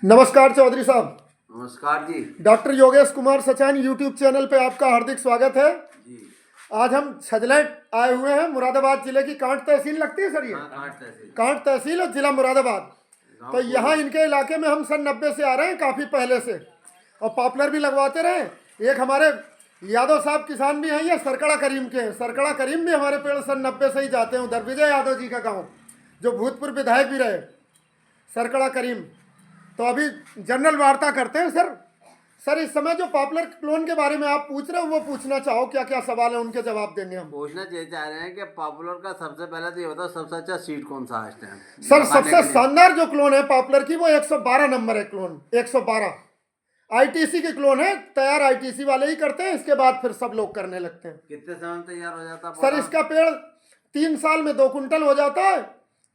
नमस्कार चौधरी साहब। नमस्कार जी। Doctor Yogesh Kumar Sachan YouTube channel पे आपका हार्दिक स्वागत है जी। आज हम छजलैट आए हुए हैं। मुरादाबाद जिले की कांट तहसील लगती है सर ये? हाँ, कांट तहसील और जिला मुरादाबाद। तो यहाँ इनके इलाके में हम सन 90 से आ रहे हैं, काफ़ी पहले से, और पॉपुलर भी लगवाते रहे। एक हमारे यादव साहब किसान भी हैं, ये सरकड़ा करीम के हैं। सरकड़ा करीम भी हमारे पेड़ सन 90 से ही जाते हैं, उधर विजय यादव जी का गाँव, जो भूतपूर्व विधायक भी रहे, सरकड़ा करीम। तो अभी जनरल वार्ता करते हैं सर। सर इस समय जो पॉपुलर क्लोन के बारे में आप पूछ रहे हो वो पूछना चाहो, क्या क्या सवाल है उनके जवाब देंगे हम। पूछना चाह रहे हैं कि पॉपुलर का सबसे पहले तो ये बताओ सबसे अच्छा सीट कौन सा है इस टाइम? सर सबसे शानदार जो क्लोन है पॉपुलर की वो 112 नंबर है। क्लोन 112 आईटीसी की क्लोन है, तैयार आईटीसी वाले ही करते हैं, इसके बाद फिर सब लोग करने लगते हैं। कितने समय में तैयार हो जाता है? सर इसका पेड़ 3 साल में 2 कुंटल हो जाता है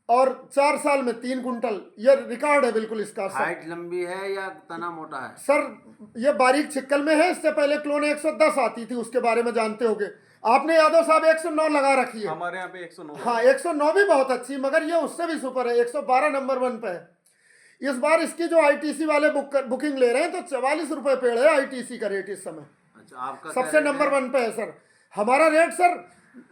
और 4 साल में 3 कुंटल। ये रिकॉर्ड है बिल्कुल इसका। हाइट लंबी है या तना मोटा है? सर ये बारीक छिक्कल में है। इससे पहले क्लोन 110 आती थी, उसके बारे में जानते होगे आपने। यादव साहब 109 लगा रखी है हमारे यहाँ पे 109। हाँ 109 भी बहुत अच्छी, मगर ये उससे भी सुपर है। 112 नंबर 1 पे है। इस बार इसकी जो आईटीसी वाले बुकिंग ले रहे हैं तो 44 रुपए पेड़ है आईटीसी का रेट इस समय। अच्छा, आपका सबसे नंबर 1 पे है सर हमारा रेट। सर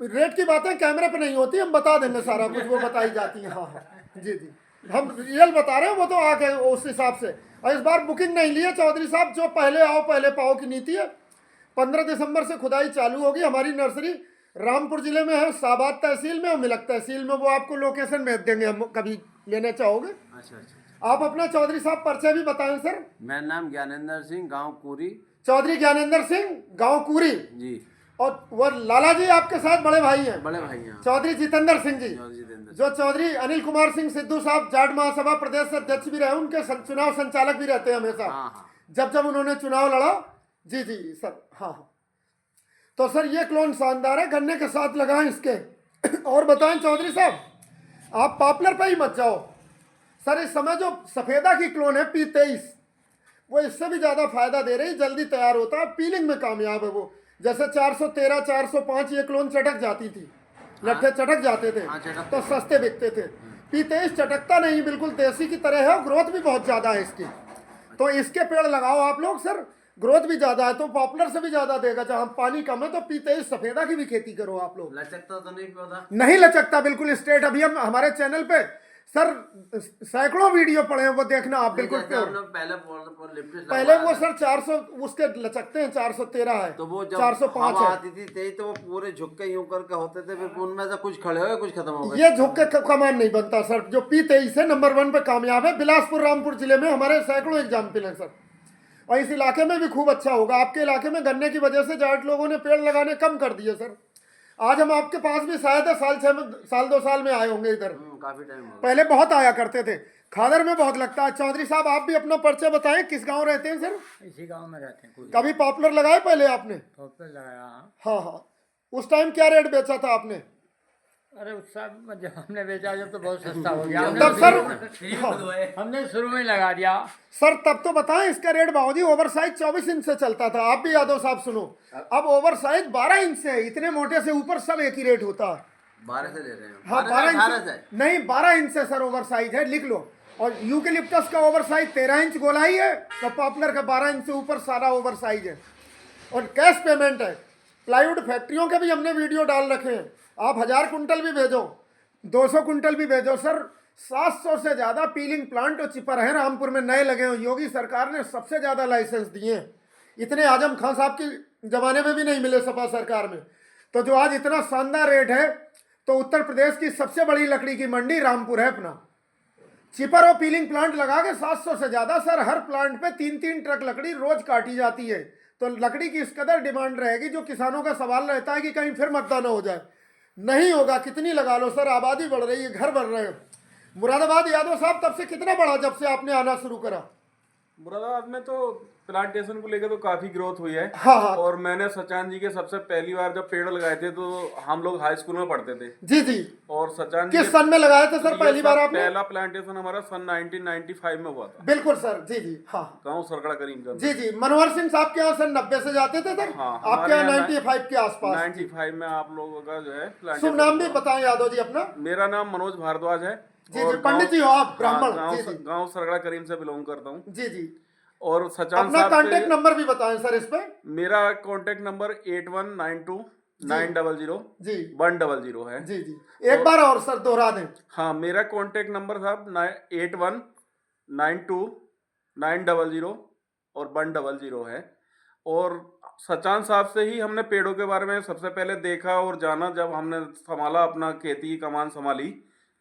रेट की बातें कैमरे पे नहीं होती, हम बता देंगे सारा कुछ, वो बताई जाती है। हाँ हाँ जी जी, हम रियल बता रहे हैं, वो तो आके उस हिसाब से। और इस बार बुकिंग नहीं ली है चौधरी साहब, जो पहले आओ पहले पाओ की नीति है। 15 दिसंबर से खुदाई चालू होगी। हमारी नर्सरी रामपुर जिले में है, साबाद तहसील में और मिलक तहसील में। वो आपको लोकेशन भेज देंगे, हम कभी लेना चाहोगे। अच्छा अच्छा। आप अपना चौधरी साहब परिचय भी बताएं सर। मेरा नाम ज्ञानेंद्र सिंह, गांव कूरी। चौधरी ज्ञानेंद्र सिंह, गांव कूरी। जी। और वो लाला जी आपके साथ बड़े भाई हैं? बड़े भाई हैं। चौधरी जितेंद्र सिंह जी, जितेंद्र जो चौधरी अनिल कुमार सिंह सिद्धू साहब जाट महासभा प्रदेश अध्यक्ष भी रहे, उनके चुनाव संचालक भी रहते हैं हमेशा। हाँ हाँ। जब जब उन्होंने चुनाव लड़ा। जी जी सर। हाँ हाँ। तो सर ये क्लोन शानदार है, गन्ने के साथ लगाएं इसके। और बताएं चौधरी साहब, आप पॉपुलर पे ही मत जाओ। सर इस समय जो सफेदा की क्लोन है P23, वो इससे भी ज्यादा फायदा दे रही, जल्दी तैयार होता है, पीलिंग में कामयाब है वो। जैसे 413 405 ये क्लोन चटक जाती थी, लट्ठे चटक जाते थे, तो सस्ते बिकते थे। P23 चटकता नहीं, बिल्कुल देसी की तरह है, और ग्रोथ भी बहुत ज्यादा है इसकी। तो इसके पेड़ लगाओ आप लोग सर, ग्रोथ भी ज्यादा है तो पॉपुलर से भी ज्यादा देगा। जहाँ पानी कम है तो P23 सफेदा की भी खेती करो आप लोग। लचकता तो नहीं पौधा? नहीं लचकता, बिल्कुल स्ट्रेट। अभी हम हमारे चैनल पे सर सैकड़ों वीडियो पड़े हैं, वो देखना आप। बिल्कुल पहले वो सर 400 उसके लचकते हैं, 413 है तो वो जब 405 हवा है। आती थी तेज तो वो पूरे झुक के यूं करके होते थे, फिर उनमें से कुछ खड़े हुए कुछ खत्म हो गए। ये झुक के कमान नहीं बनता सर। जो P23 है नंबर 1 पे कामयाब है। बिलासपुर रामपुर जिले में हमारे सैकड़ों एग्जाम्पल हैं सर, और इस इलाके में भी खूब अच्छा होगा। आपके इलाके में गन्ने की वजह से जाट लोगों ने पेड़ लगाने कम कर दिए सर। आज हम आपके पास भी शायद साल 2 साल में आए होंगे इधर। काफी टाइम हो पहले बहुत आया करते थे, खादर में बहुत लगता है। चौधरी साहब आप भी अपना परिचय बताएं, किस गांव रहते हैं सर? इसी गांव में रहते हैं। कभी पॉपुलर लगाए पहले आपने? पॉपुलर लगाया। हाँ हाँ। उस टाइम क्या रेट बेचा था आपने? अरे उस समय जब हमने बेचा जब तो बहुत सस्ता हो गया। तब सर हमने शुरू में लगा दिया। सर तब तो बताएं इसका रेट बाबूजी। ओवर साइज 24 इंच से चलता था। आप भी यादव साहब सुनो, अब ओवर साइज 12 इंच से है। इतने मोटे से ऊपर सब एक ही रेट होता है। 12 से ले रहे हैं? हाँ 12 इंच नहीं, 12 इंच से सर ओवर साइज है, लिख लो। और यूकेलिप्टस का ओवर साइज 13 इंच गोलाई है, तो पॉपुलर का 12 इंच से ऊपर सारा ओवर साइज है। और कैश पेमेंट है। प्लाईवुड फैक्ट्रियों के भी हमने वीडियो डाल रखे हैं। आप 1000 कुंटल भी भेजो, 200 कुंटल भी भेजो सर। 700 से ज्यादा पीलिंग प्लांट और चिपर हैं रामपुर में, नए लगे हैं। योगी सरकार ने सबसे ज्यादा लाइसेंस दिए हैं। इतने आजम खान साहब के जमाने में भी नहीं मिले सपा सरकार में। तो जो आज इतना शानदार रेट है, तो उत्तर प्रदेश की सबसे बड़ी लकड़ी की मंडी रामपुर है अपना। चिपर और पीलिंग प्लांट लगा के 700 से ज्यादा सर। हर प्लांट पे 3-3 ट्रक लकड़ी रोज काटी जाती है। तो लकड़ी की इस कदर डिमांड रहेगी, जो किसानों का सवाल रहता है कि कहीं फिर मतदान हो जाए। नहीं होगा, कितनी लगा लो सर, आबादी बढ़ रही है, घर बढ़ रहे हैं। मुरादाबाद यादव साहब तब से कितना बढ़ा जब से आपने आना शुरू करा? मुरादाबाद में तो प्लांटेशन को लेकर तो काफी ग्रोथ हुई है। हाँ हाँ। और मैंने सचान जी के सबसे पहली बार जब पेड़ लगाए थे तो हम लोग हाई स्कूल में पढ़ते थे। जी जी। और सचान जी किस सन में लगाए थे सर पहली बार आपने? पहला प्लांटेशन हमारा सन 1995 में हुआ था। बिल्कुल सर। जी जी। हाँ गाँव सरकड़ा करीम का। जी जी। मनोहर सिंह साहब के यहाँ सन 90 से जाते थे सर। हाँ, आपके यहाँ 95 के आसपास। 95 में आप लोगों का जो है शुभ नाम भी बताएं यादव जी अपना। मेरा नाम मनोज भारद्वाज है। जी और जी, पंडित जी हो आप, ब्राह्मण। हाँ, जी जी गांव सरगड़ा करीम से बिलोंग करता हूँ। जी जी। और सचान अपना साहब कांटेक्ट से नंबर भी बताएं सर इस पे। मेरा कांटेक्ट नंबर 8192 900 जी 100 है। जी जी, एक बार और सर दोहरा दें। हाँ, मेरा कांटेक्ट नंबर साहब 8192 900 और 100 है। और सचान साहब से ही हमने पेड़ों के बारे में सबसे पहले देखा और जाना। जब हमने संभाला अपना खेती की कमान संभाली,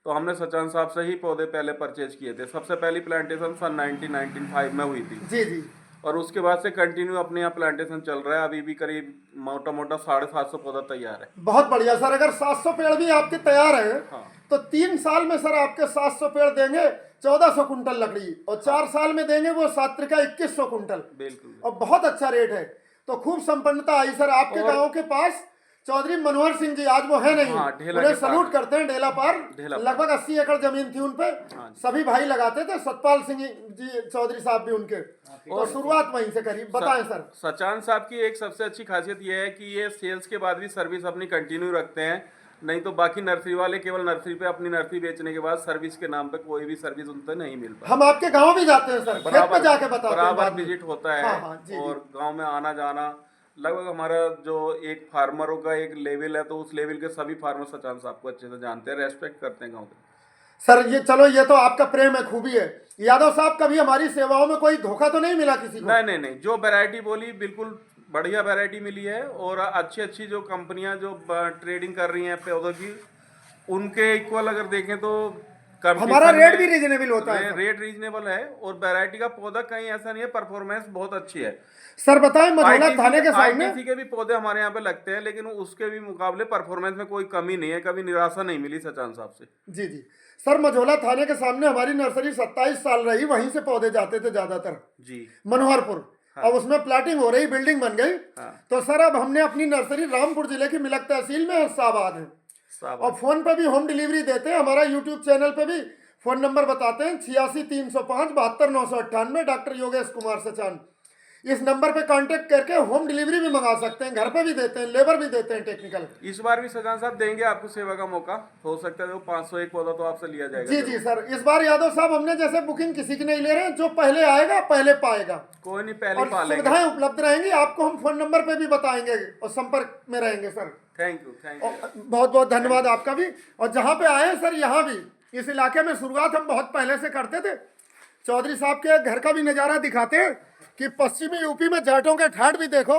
तो हमने सचान साहब से ही पौधे पहले परचेज किए थे। सबसे पहली प्लांटेशन सन 1995 में हुई थी। जी जी, और उसके बाद से कंटिन्यू अपने यहाँ प्लांटेशन चल रहा है। अभी भी करीब मोटा मोटा 750 पौधा तैयार है। बहुत बढ़िया सर। अगर 700 पेड़ भी आपके तैयार है हाँ। तो 3 साल में सर आपके 700 पेड़ देंगे 1400 कुंटल लकड़ी, और 4 साल में देंगे वो सात्रिका 2100 कुंटल। बिल्कुल। और बहुत अच्छा रेट है। तो खूब संपन्नता आई सर आपके और- गांव के पास। चौधरी मनोहर सिंह जी आज वो है नहीं, हाँ, ढेला उन्हें के पार। सलूट करते हैं। ढेला पार ढेला पार। लगभग 80 एकड़ जमीन थी उन पे। हाँ जी। सभी भाई लगाते थे, सतपाल सिंह जी चौधरी साहब भी उनके। तो शुरुआत वहीं से करी। बताएं सर। सचान साहब की एक सबसे अच्छी खासियत यह है कि ये सेल्स के बाद भी सर्विस अपनी कंटिन्यू रखते हैं। नहीं तो बाकी नर्सरी वाले केवल नर्सरी पे अपनी नर्सरी बेचने के बाद सर्विस के नाम पे कोई भी सर्विस उनसे नहीं मिल पाती। हम आपके गांव भी जाते हैं सर, खेत पे जाके बताते हैं बराबर बाद में। विजिट होता है। हाँ, हाँ, जी, जी। और गांव में आना जाना लगभग हमारा जो एक फार्मरों का एक लेवल है, तो उस लेवल के सभी फार्मर सचान साहब को अच्छे से जानते हैं, रेस्पेक्ट करते हैं गाँव के। सर ये चलो, ये तो आपका प्रेम है, खूबी है। यादव साहब, कभी हमारी सेवाओं में कोई धोखा तो नहीं मिला किसी को? नहीं, जो वैरायटी बोली बिल्कुल बढ़िया वैरायटी मिली है। और अच्छी अच्छी जो कंपनियां जो ट्रेडिंग कर रही हैं पौधों की, उनके इक्वल अगर देखें तो हमारा रेट भी रीजनेबल होता है। रेट रीजनेबल है। और वैरायटी का पौधा कहीं ऐसा नहीं है, परफॉर्मेंस बहुत अच्छी है। सर बताएं, मझौला थाने के सामने ITC के भी पौधे हमारे यहाँ पे लगते हैं, लेकिन उसके भी मुकाबले परफॉर्मेंस में कोई कमी नहीं है। कभी निराशा नहीं मिली सचान साहब से। जी जी। सर मझौला थाने के सामने हमारी नर्सरी 27 साल रही, वहीं से पौधे जाते थे ज्यादातर, जी। मनोहरपुर। अब उसमें प्लाटिंग हो रही, बिल्डिंग बन गई। हाँ। तो सर अब हमने अपनी नर्सरी रामपुर जिले की मिलक तहसील में हर्षाबाद है। साहब और फोन पे भी होम डिलीवरी देते हैं। हमारा यूट्यूब चैनल पे भी फोन नंबर बताते हैं 86 305 72 998, डॉक्टर योगेश कुमार सचान। इस नंबर पे कांटेक्ट करके होम डिलीवरी भी मंगा सकते हैं, घर पे भी देते हैं, लेबर भी देते हैं टेक्निकल। इस बार भी सजान साहब देंगे आपको सेवा का मौका। हो सकता है तो 501 पौधा तो आपसे लिया जाएगा। जी जी सर, इस बार यादव साहब हमने जैसे बुकिंग किसी की नहीं ले रहे हैं, जो पहले आएगा पहले पाएगा। कोई नहीं, पहले और पा लेंगे। सुविधाएं उपलब्ध रहेंगी आपको, हम फोन नंबर पे भी बताएंगे और संपर्क में रहेंगे सर। Thank you. बहुत बहुत धन्यवाद आपका भी। और जहाँ पे आए हैं सर, यहाँ भी इस इलाके में शुरुआत हम बहुत पहले से करते थे। चौधरी साहब के घर का भी नज़ारा दिखाते हैं कि पश्चिमी यूपी में जाटों के ठाट भी देखो,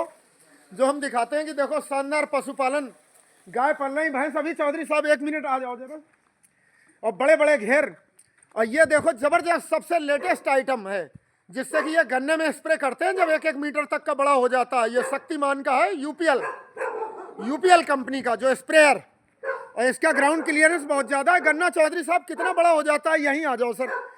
जो हम दिखाते हैं कि देखो शानदार पशुपालन, गाय पलना ही भैंस। अभी चौधरी साहब 1 मिनट आ जाओ जरा। और बड़े बड़े घेर, और ये देखो जबरदस्त सबसे लेटेस्ट आइटम है, जिससे कि ये गन्ने में स्प्रे करते हैं जब 1-1 मीटर तक का बड़ा हो जाता है। ये शक्तिमान का है, यूपीएल कंपनी का जो स्प्रेयर। और इसका ग्राउंड क्लियरेंस बहुत ज़्यादा है। गन्ना चौधरी साहब कितना बड़ा हो जाता है, यहीं आ जाओ सर।